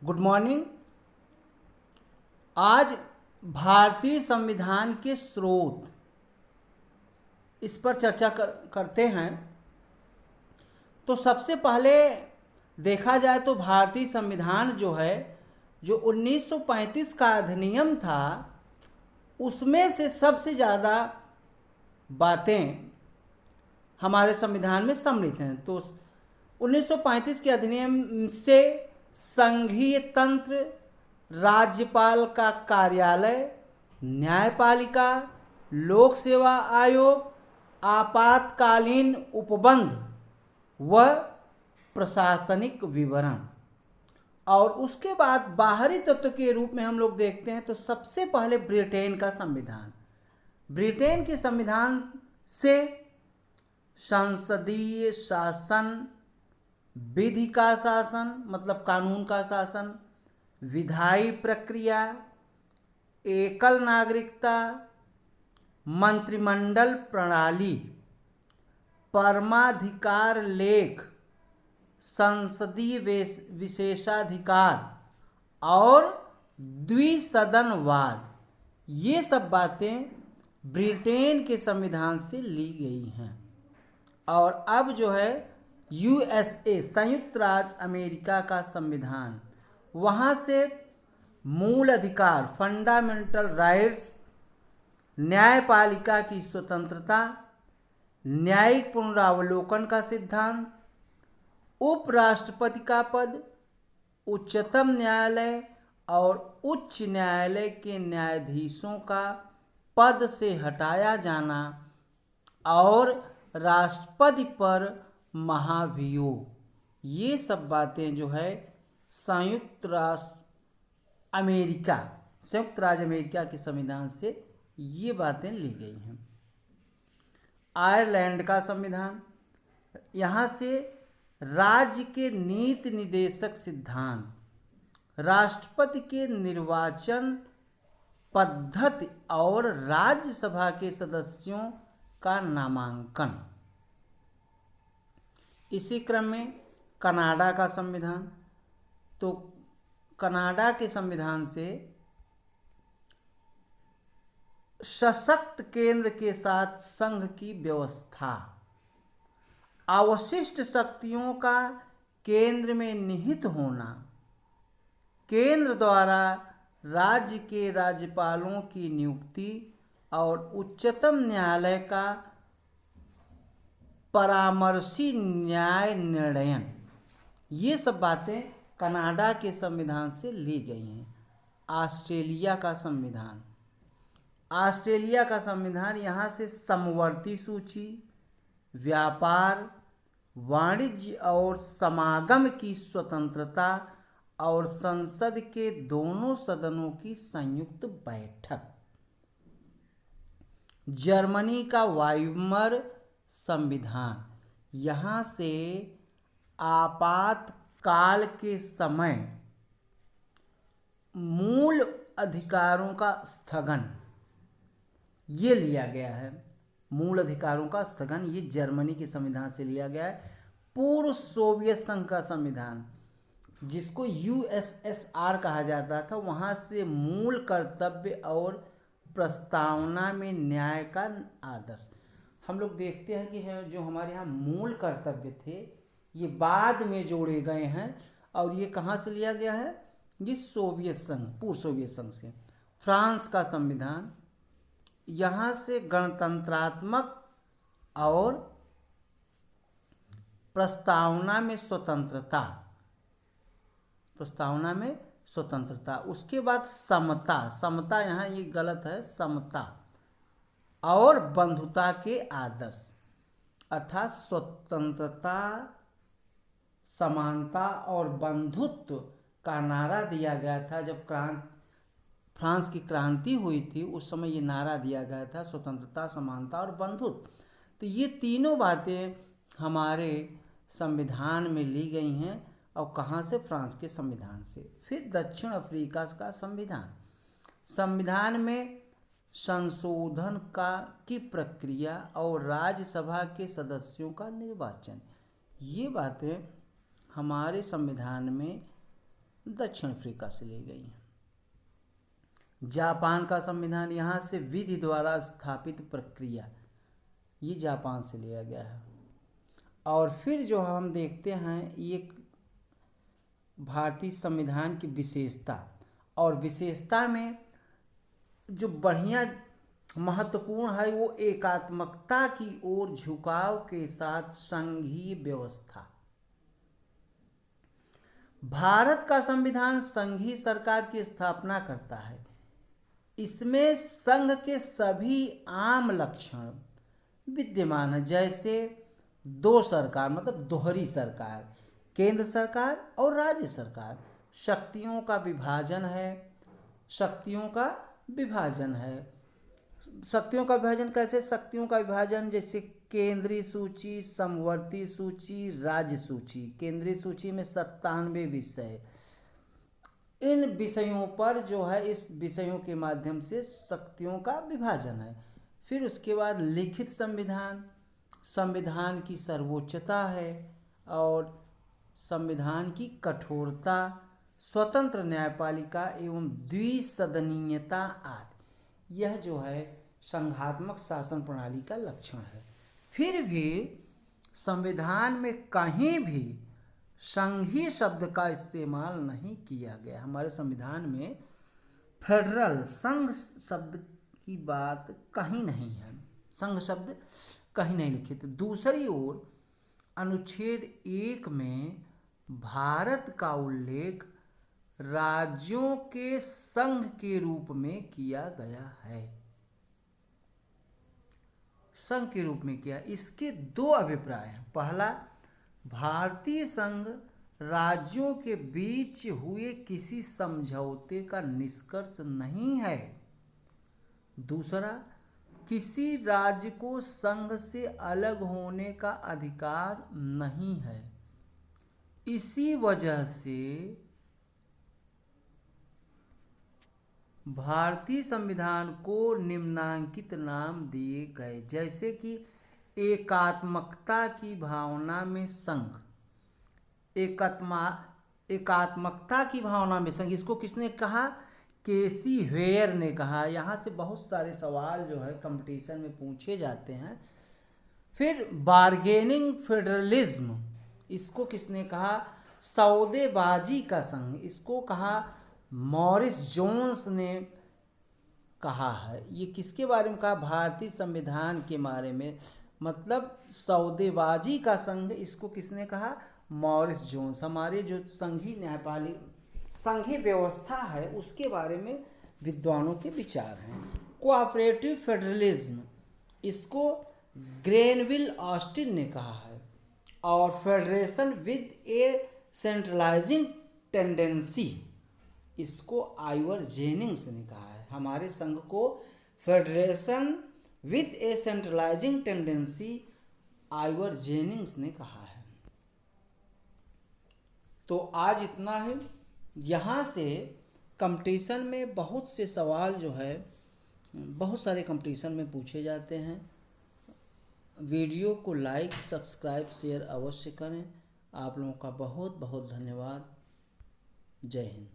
Good morning. आज भारतीय संविधान के स्रोत इस पर चर्चा करते हैं। तो सबसे पहले देखा जाए तो भारतीय संविधान जो है, जो 1935 का अधिनियम था, उसमें से सबसे ज़्यादा बातें हमारे संविधान में सम्मिलित हैं। तो 1935 के अधिनियम से संघीय तंत्र, राज्यपाल का कार्यालय, न्यायपालिका, लोक सेवा आयोग, आपातकालीन उपबंध व प्रशासनिक विवरण, और उसके बाद बाहरी तत्व के रूप में हम लोग देखते हैं तो सबसे पहले ब्रिटेन का संविधान। ब्रिटेन के संविधान से संसदीय शासन, विधि का शासन मतलब कानून का शासन, विधायी प्रक्रिया, एकल नागरिकता, मंत्रिमंडल प्रणाली, परमाधिकार लेख, संसदीय विशेषाधिकार और द्विसदनवाद, ये सब बातें ब्रिटेन के संविधान से ली गई हैं। और अब जो है यूएसए, संयुक्त राज्य अमेरिका का संविधान, वहाँ से मूल अधिकार, फंडामेंटल राइट्स, न्यायपालिका की स्वतंत्रता, न्यायिक पुनरावलोकन का सिद्धांत, उपराष्ट्रपति का पद, उच्चतम न्यायालय और उच्च न्यायालय के न्यायाधीशों का पद से हटाया जाना और राष्ट्रपति पर महाभियोग, ये सब बातें जो है संयुक्त राज्य अमेरिका के संविधान से ये बातें ली गई हैं। आयरलैंड का संविधान, यहाँ से राज्य के नीति निदेशक सिद्धांत, राष्ट्रपति के निर्वाचन पद्धति और राज्यसभा के सदस्यों का नामांकन। इसी क्रम में कनाडा का संविधान, तो कनाडा के संविधान से सशक्त केंद्र के साथ संघ की व्यवस्था, अवशिष्ट शक्तियों का केंद्र में निहित होना, केंद्र द्वारा राज्य के राज्यपालों की नियुक्ति और उच्चतम न्यायालय का परामर्शी न्याय निर्णयन, ये सब बातें कनाडा के संविधान से ली गई हैं। ऑस्ट्रेलिया का संविधान, ऑस्ट्रेलिया का संविधान यहाँ से समवर्ती सूची, व्यापार, वाणिज्य और समागम की स्वतंत्रता और संसद के दोनों सदनों की संयुक्त बैठक। जर्मनी का वाइमर संविधान, यहाँ से आपातकाल के समय मूल अधिकारों का स्थगन, ये लिया गया है। मूल अधिकारों का स्थगन ये जर्मनी के संविधान से लिया गया है। पूर्व सोवियत संघ का संविधान, जिसको यूएसएसआर कहा जाता था, वहाँ से मूल कर्तव्य और प्रस्तावना में न्याय का आदर्श। हम लोग देखते हैं कि जो हमारे यहाँ मूल कर्तव्य थे ये बाद में जोड़े गए हैं, और ये कहाँ से लिया गया है? ये सोवियत संघ, पूर्व सोवियत संघ से। फ्रांस का संविधान, यहाँ से गणतंत्रात्मक और प्रस्तावना में स्वतंत्रता, उसके बाद समता, यहाँ ये गलत है, समता और बंधुता के आदर्श, अर्थात स्वतंत्रता, समानता और बंधुत्व का नारा दिया गया था। जब फ्रांस की क्रांति हुई थी उस समय ये नारा दिया गया था, स्वतंत्रता, समानता और बंधुत्व। तो ये तीनों बातें हमारे संविधान में ली गई हैं, और कहाँ से? फ्रांस के संविधान से। फिर दक्षिण अफ्रीका का संविधान में संशोधन की प्रक्रिया और राज्यसभा के सदस्यों का निर्वाचन, ये बातें हमारे संविधान में दक्षिण अफ्रीका से ली गई हैं। जापान का संविधान, यहाँ से विधि द्वारा स्थापित प्रक्रिया, ये जापान से लिया गया है। और फिर जो हम देखते हैं एक भारतीय संविधान की विशेषता, और विशेषता में जो बढ़िया महत्वपूर्ण है वो एकात्मकता की ओर झुकाव के साथ संघीय व्यवस्था। भारत का संविधान संघीय सरकार की स्थापना करता है। इसमें संघ के सभी आम लक्षण विद्यमान है, जैसे दो सरकार मतलब दोहरी सरकार, केंद्र सरकार और राज्य सरकार, शक्तियों का विभाजन है। शक्तियों का विभाजन कैसे? शक्तियों का विभाजन जैसे केंद्रीय सूची, समवर्ती सूची, राज्य सूची। केंद्रीय सूची में 97 विषय, इन विषयों पर जो है, इस विषयों के माध्यम से शक्तियों का विभाजन है। फिर उसके बाद लिखित संविधान, संविधान की सर्वोच्चता है और संविधान की कठोरता, स्वतंत्र न्यायपालिका एवं द्विसदनीयता आदि, यह जो है संघात्मक शासन प्रणाली का लक्षण है। फिर भी संविधान में कहीं भी संघीय शब्द का इस्तेमाल नहीं किया गया। हमारे संविधान में फेडरल, संघ शब्द की बात कहीं नहीं है, संघ शब्द कहीं नहीं लिखित। दूसरी ओर अनुच्छेद 1 में भारत का उल्लेख राज्यों के संघ के रूप में किया गया है, संघ के रूप में किया। इसके दो अभिप्राय हैं। पहला, भारतीय संघ राज्यों के बीच हुए किसी समझौते का निष्कर्ष नहीं है। दूसरा, किसी राज्य को संघ से अलग होने का अधिकार नहीं है। इसी वजह से भारतीय संविधान को निम्नांकित नाम दिए गए, जैसे कि एकात्मकता की भावना में संघ। एकात्मकता की भावना में संघ, इसको किसने कहा? केसी हेयर ने कहा। यहाँ से बहुत सारे सवाल जो है कंपटीशन में पूछे जाते हैं। फिर बार्गेनिंग फेडरलिज्म, इसको किसने कहा? सौदेबाजी का संघ, इसको कहा मॉरिस जोन्स ने कहा है। ये किसके बारे में कहा? भारतीय संविधान के बारे में, मतलब सौदेबाजी का संघ, इसको किसने कहा? Morris Jones. हमारे जो संघीय न्यायपालिका, संघीय व्यवस्था है, उसके बारे में विद्वानों के विचार हैं। कोऑपरेटिव फेडरलिज्म, इसको ग्रेनविल ऑस्टिन ने कहा है। और federation with A centralising tendency, इसको आइवर जेनिंग्स ने कहा है। हमारे संघ को federation with A centralising tendency Ivor Jennings ने कहा है। तो आज इतना है। यहाँ से कंपटीशन में बहुत से सवाल जो है, बहुत सारे कंपटीशन में पूछे जाते हैं। वीडियो को लाइक, सब्सक्राइब, शेयर अवश्य करें। आप लोगों का बहुत बहुत धन्यवाद। जय हिंद।